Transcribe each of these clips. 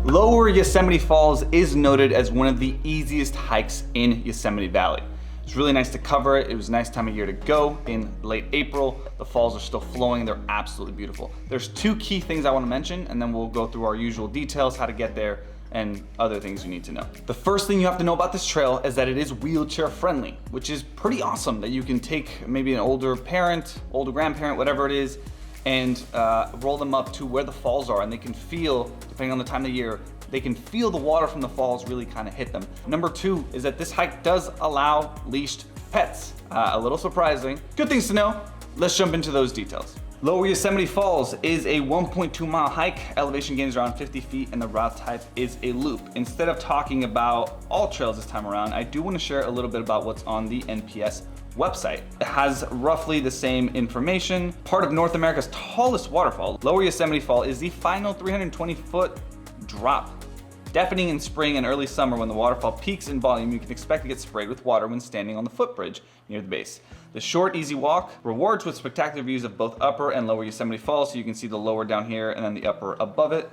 Lower Yosemite Falls is noted as one of the easiest hikes in Yosemite Valley. It's really nice to cover it. It was a nice time of year to go in late April. The falls are still flowing. They're absolutely beautiful. There's two key things I want to mention, and then we'll go through our usual details, how to get there, and other things you need to know. The first thing you have to know about this trail is that it is wheelchair friendly, which is pretty awesome, that you can take maybe an older parent, older grandparent, whatever it is, and roll them up to where the falls are, and they can feel, depending on the time of the year, they can feel the water from the falls really kind of hit them. Number two is that this hike does allow leashed pets. A little surprising. Good things to know. Let's jump into those details. Lower Yosemite Falls is a 1.2 mile hike. Elevation gain is around 50 feet and the route type is a loop. Instead of talking about all trails this time around, I do want to share a little bit about what's on the NPS website. It has roughly the same information. Part of North America's tallest waterfall, Lower Yosemite Fall is the final 320-foot drop. Deafening in spring and early summer when the waterfall peaks in volume, you can expect to get sprayed with water when standing on the footbridge near the base. The short, easy walk rewards with spectacular views of both upper and lower Yosemite Falls, so you can see the lower down here and then the upper above it.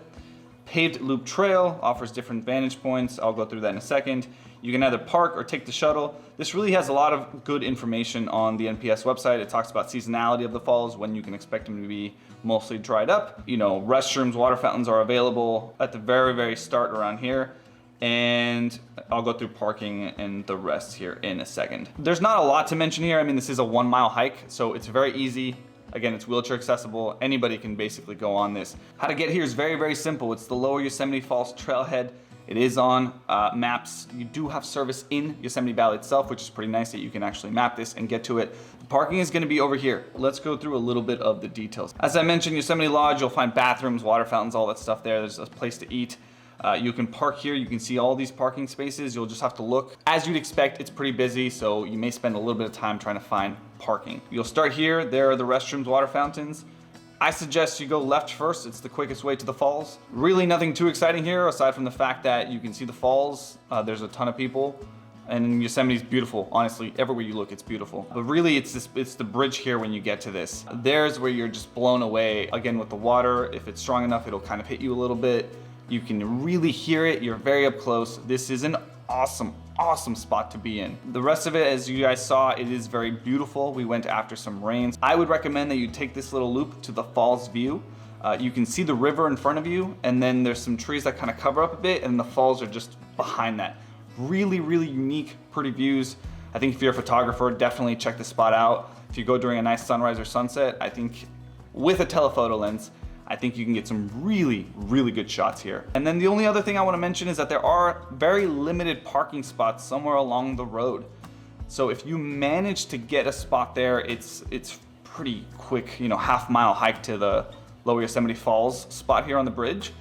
Paved loop trail offers different vantage points. I'll go through that in a second. You can either park or take the shuttle. This really has a lot of good information on the NPS website. It talks about seasonality of the falls, when you can expect them to be mostly dried up. You know, restrooms, water fountains are available at the very, very start around here. And I'll go through parking and the rest here in a second. There's not a lot to mention here. I mean, this is a 1 mile hike, so it's very easy. Again, it's wheelchair accessible. Anybody can basically go on this. How to get here is very, very simple. It's the Lower Yosemite Falls trailhead. It is on maps. You do have service in Yosemite Valley itself, which is pretty nice that you can actually map this and get to it. The parking is gonna be over here. Let's go through a little bit of the details. As I mentioned, Yosemite Lodge, you'll find bathrooms, water fountains, all that stuff there. There's a place to eat. You can park here. You can see all these parking spaces. You'll just have to look. As you'd expect, it's pretty busy, so you may spend a little bit of time trying to find parking. You'll start here. There are the restrooms, water fountains. I suggest you go left first. It's the quickest way to the falls. Really nothing too exciting here, aside from the fact that you can see the falls. There's a ton of people, and Yosemite's beautiful. Honestly, everywhere you look, it's beautiful. But really, it's the bridge here when you get to this. There's where you're just blown away. Again, with the water, if it's strong enough, it'll kind of hit you a little bit. You can really hear it. You're very up close. This is an awesome, awesome spot to be in. The rest of it, as you guys saw, it is very beautiful. We went after some rains. I would recommend that you take this little loop to the falls view. You can see the river in front of you, and then there's some trees that kind of cover up a bit, and the falls are just behind that. Really, really unique, pretty views. I think if you're a photographer, definitely check this spot out. If you go during a nice sunrise or sunset, I think with a telephoto lens, I think you can get some really, really good shots here. And then the only other thing I want to mention is that there are very limited parking spots somewhere along the road. So if you manage to get a spot there, it's pretty quick, you know, half-mile hike to the Lower Yosemite Falls spot here on the bridge.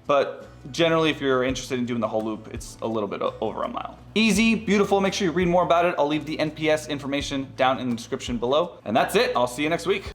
But generally, if you're interested in doing the whole loop, it's a little bit over a mile. Easy, beautiful. Make sure you read more about it. I'll leave the NPS information down in the description below. And that's it. I'll see you next week.